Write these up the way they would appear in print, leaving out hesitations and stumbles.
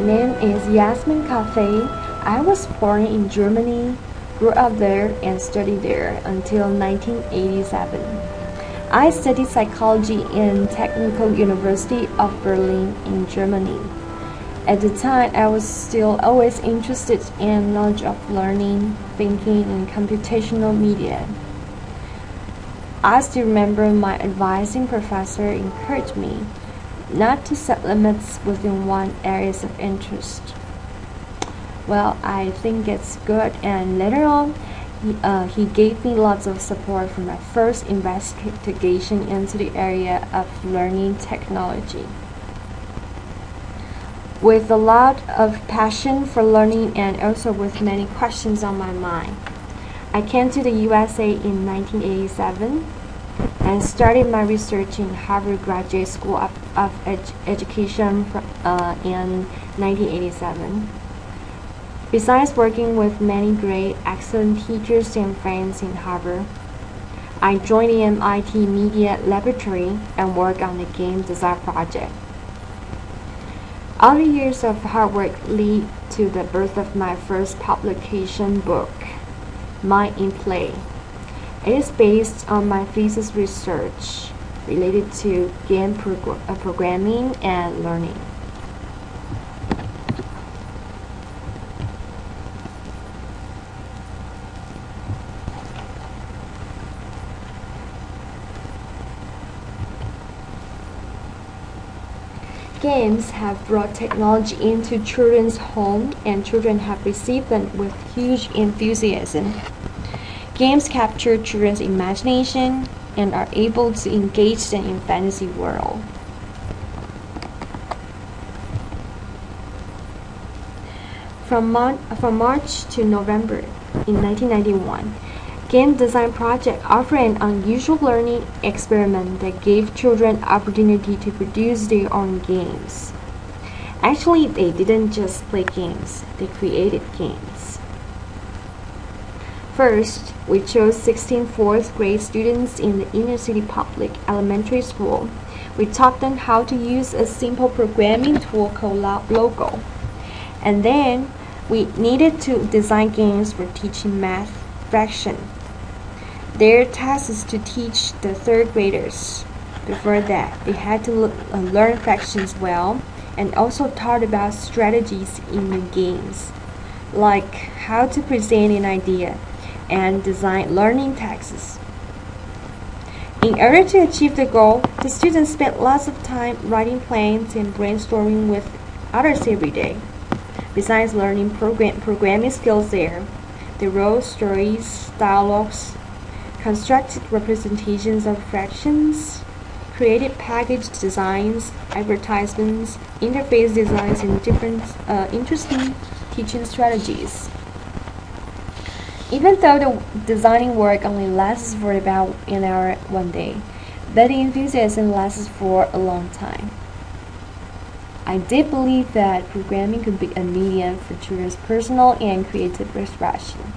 name is Yasmin Kafai. I was born in Germany, grew up there, and studied there until 1987. I studied psychology in Technical University of Berlin in Germany. At the time, I was still always interested in knowledge of learning, thinking, and computational media. I still remember my advising professor encouraged me not to set limits within one area of interest. Well, I think it's good, and later on, he gave me lots of support for my first investigation into the area of learning technology. With a lot of passion for learning and also with many questions on my mind, I came to the USA in 1987 and started my research in Harvard Graduate School of Education in 1987. Besides working with many great, excellent teachers and friends in Harvard, I joined the MIT Media Laboratory and worked on the game design project. All the years of hard work lead to the birth of my first publication book, Mind in Play. It is based on my thesis research related to game programming and learning. Games have brought technology into children's homes, and children have received them with huge enthusiasm. Games capture children's imagination and are able to engage them in fantasy world. From March to November in 1991, Game Design Project offered an unusual learning experiment that gave children opportunity to produce their own games. Actually, they didn't just play games, they created games. First, we chose 16 fourth grade students in the inner city public elementary school. We taught them how to use a simple programming tool called Logo. And then, we needed to design games for teaching math fraction. Their task is to teach the third graders. Before that, they had to learn fractions well and also taught about strategies in the games, like how to present an idea and design learning tasks. In order to achieve the goal, the students spent lots of time writing plans and brainstorming with others every day. Besides learning programming skills there, they wrote stories, dialogues, constructed representations of fractions, created package designs, advertisements, interface designs, and different interesting teaching strategies. Even though the designing work only lasts for about an hour one day, but the enthusiasm lasts for a long time. I did believe that programming could be a medium for children's personal and creative expression.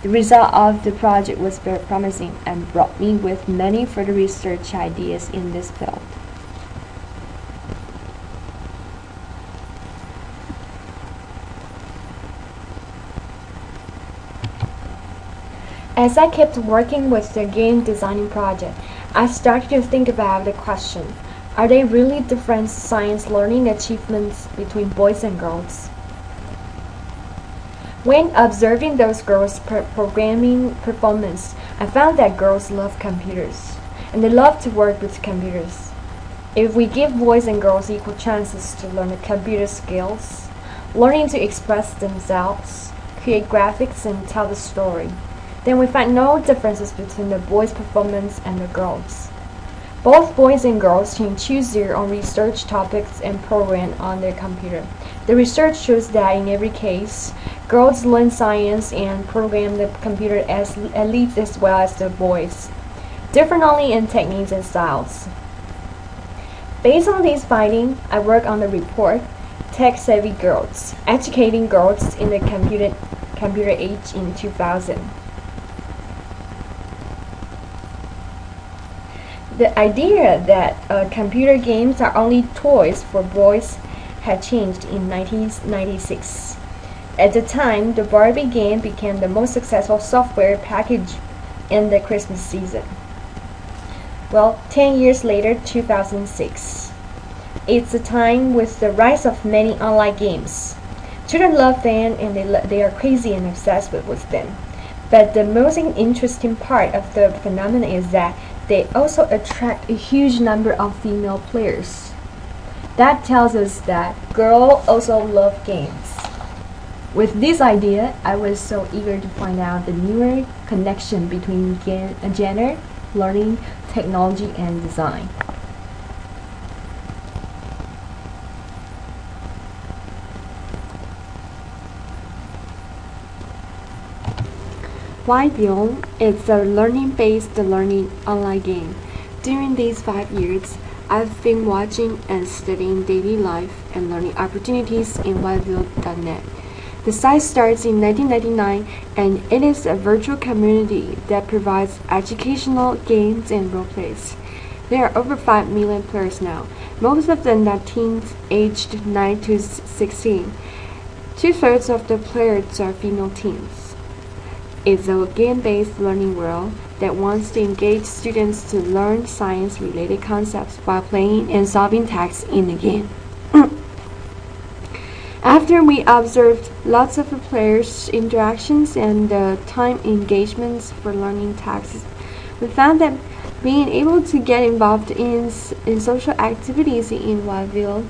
The result of the project was very promising and brought me with many further research ideas in this field. As I kept working with the game designing project, I started to think about the question, are there really different science learning achievements between boys and girls? When observing those girls' programming performance, I found that girls love computers, and they love to work with computers. If we give boys and girls equal chances to learn the computer skills, learning to express themselves, create graphics, and tell the story, then we find no differences between the boys' performance and the girls'. Both boys and girls can choose their own research topics and program on their computer. The research shows that in every case, girls learn science and program the computer at least as well as the boys, different only in techniques and styles. Based on these findings, I worked on the report, Tech-Savvy Girls, Educating Girls in the Computer Age in 2000. The idea that computer games are only toys for boys had changed in 1996. At the time, the Barbie game became the most successful software package in the Christmas season. Well, 10 years later, 2006. It's a time with the rise of many online games. Children love them and they are crazy and obsessed with them. But the most interesting part of the phenomenon is that they also attract a huge number of female players. That tells us that girls also love games. With this idea, I was so eager to find out the newer connection between gender, learning, technology, and design. Yville is a learning-based learning online game. During these 5 years, I've been watching and studying daily life and learning opportunities in Yville.net. The site starts in 1999 and it is a virtual community that provides educational games and roleplays. There are over 5 million players now, most of them are teens aged 9 to 16. 2/3 of the players are female teens. It's a game-based learning world that wants to engage students to learn science-related concepts while playing and solving tasks in the game. After we observed lots of the players' interactions and the time engagements for learning tasks, we found that being able to get involved in social activities in Yville,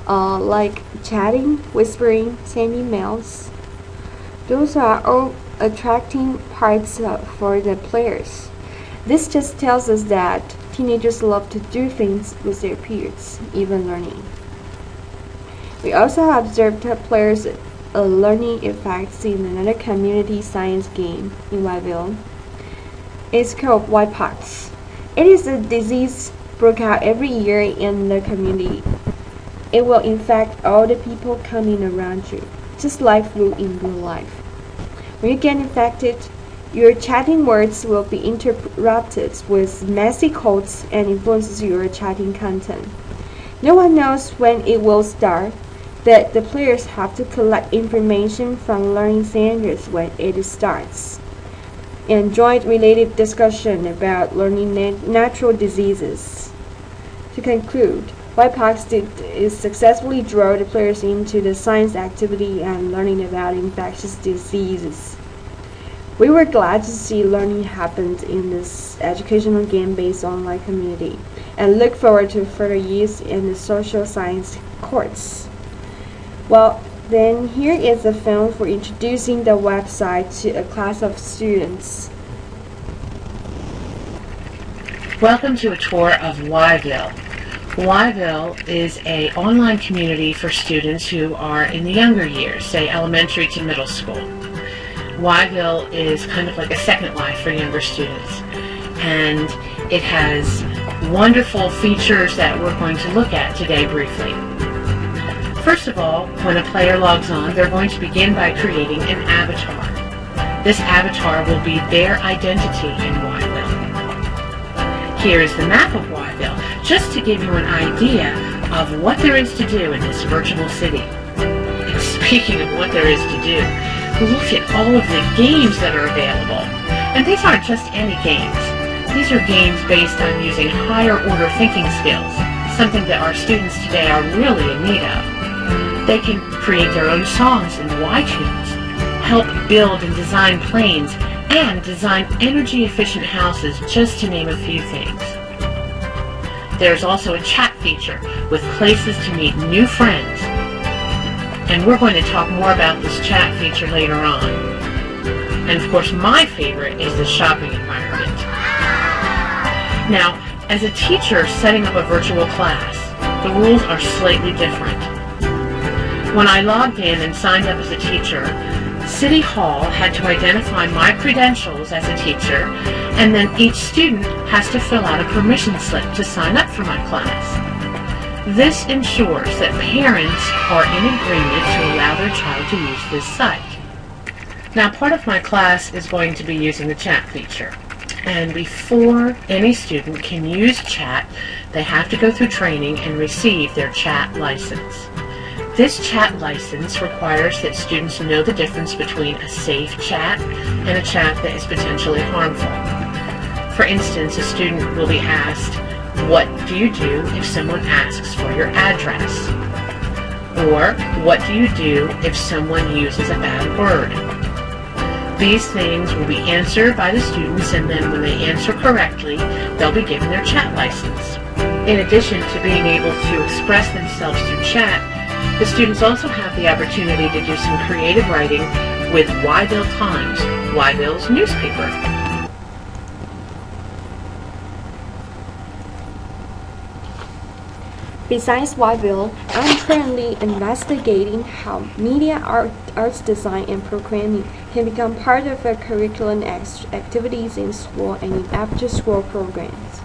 like chatting, whispering, sending emails, those are all attracting parts for the players. This just tells us that teenagers love to do things with their peers, even learning. We also observed players' learning effects in another community science game in Yville. It's called Whitepox. It is a disease broke out every year in the community. It will infect all the people coming around you, just like flu in real life. When you get infected, your chatting words will be interrupted with messy codes and influences your chatting content. No one knows when it will start, but the players have to collect information from learning centers when it starts, and join related discussion about learning natural diseases. To conclude, Whitepox is successfully draw the players into the science activity and learning about infectious diseases. We were glad to see learning happen in this educational game-based online community and look forward to further use in the social science course. Well, then here is a film for introducing the website to a class of students. Welcome to a tour of Yville. Yville is an online community for students who are in the younger years, say elementary to middle school. Yville is kind of like a second life for younger students, and it has wonderful features that we're going to look at today briefly. First of all, when a player logs on, they're going to begin by creating an avatar. This avatar will be their identity in Yville. Here is the map of Yville, just to give you an idea of what there is to do in this virtual city. And speaking of what there is to do, look at all of the games that are available. And these aren't just any games. These are games based on using higher order thinking skills, something that our students today are really in need of. They can create their own songs in iTunes, help build and design planes, and design energy-efficient houses, just to name a few things. There's also a chat feature with places to meet new friends. And we're going to talk more about this chat feature later on. And of course, my favorite is the shopping environment. Now, as a teacher setting up a virtual class, the rules are slightly different. When I logged in and signed up as a teacher, City Hall had to identify my credentials as a teacher, and then each student has to fill out a permission slip to sign up for my class. This ensures that parents are in agreement to allow their child to use this site. Now, part of my class is going to be using the chat feature. And before any student can use chat, they have to go through training and receive their chat license. This chat license requires that students know the difference between a safe chat and a chat that is potentially harmful. For instance, a student will be asked, "What do you do if someone asks for your address?" Or, "What do you do if someone uses a bad word?" These things will be answered by the students, and then when they answer correctly, they'll be given their chat license. In addition to being able to express themselves through chat, the students also have the opportunity to do some creative writing with Yville Times, Yville's newspaper. Besides Yville, I'm currently investigating how media arts design and programming can become part of our curriculum activities in school and in after-school programs.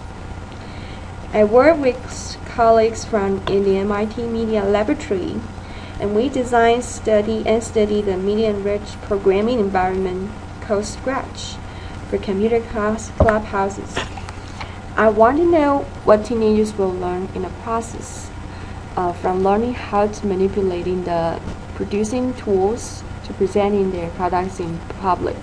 I work with colleagues from in the MIT Media Laboratory, and we design, study the media-enriched programming environment called Scratch for computer clubhouses. I want to know what teenagers will learn in the process, from learning how to manipulating the producing tools to presenting their products in public.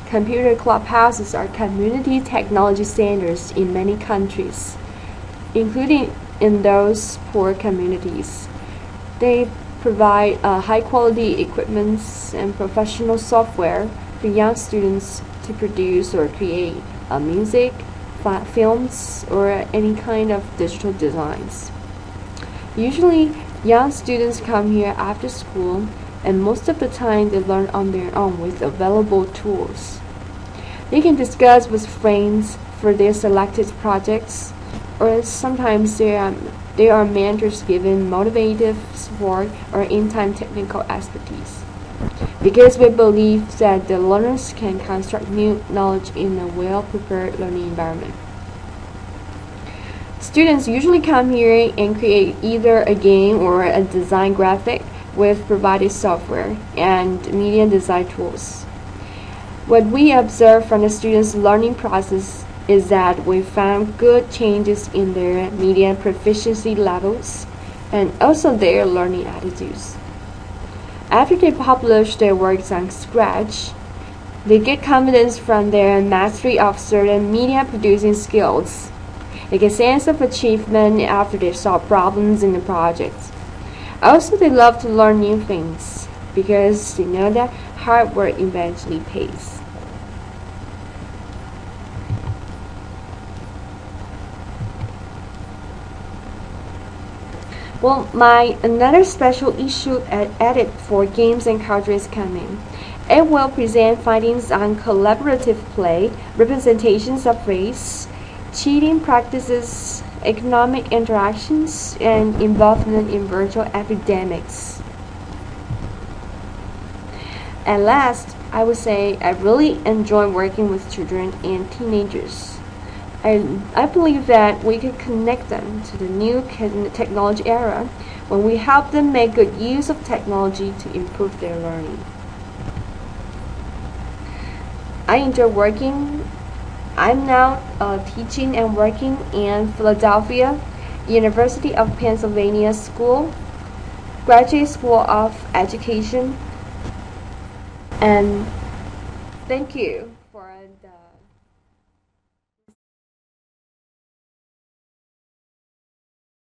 Computer clubhouses are community technology centers in many countries, including in those poor communities. They provide high-quality equipment and professional software for young students to produce or create music, films, or any kind of digital designs. Usually, young students come here after school, and most of the time they learn on their own with available tools. They can discuss with friends for their selected projects, or sometimes there are mentors giving motivative support or in-time technical expertise. Because we believe that the learners can construct new knowledge in a well-prepared learning environment. Students usually come here and create either a game or a design graphic with provided software and media design tools. What we observe from the students' learning process is that we found good changes in their media proficiency levels and also their learning attitudes. After they publish their works on Scratch, they get confidence from their mastery of certain media producing skills. They get a sense of achievement after they solve problems in the projects. Also, they love to learn new things because they know that hard work eventually pays. Well, my another special issue added for games and culture is coming. It will present findings on collaborative play, representations of race, cheating practices, economic interactions, and involvement in virtual epidemics. And last, I would say I really enjoy working with children and teenagers. I believe that we can connect them to the new technology era when we help them make good use of technology to improve their learning. I enjoy working. I'm now teaching and working in Philadelphia, University of Pennsylvania School, Graduate School of Education, and thank you for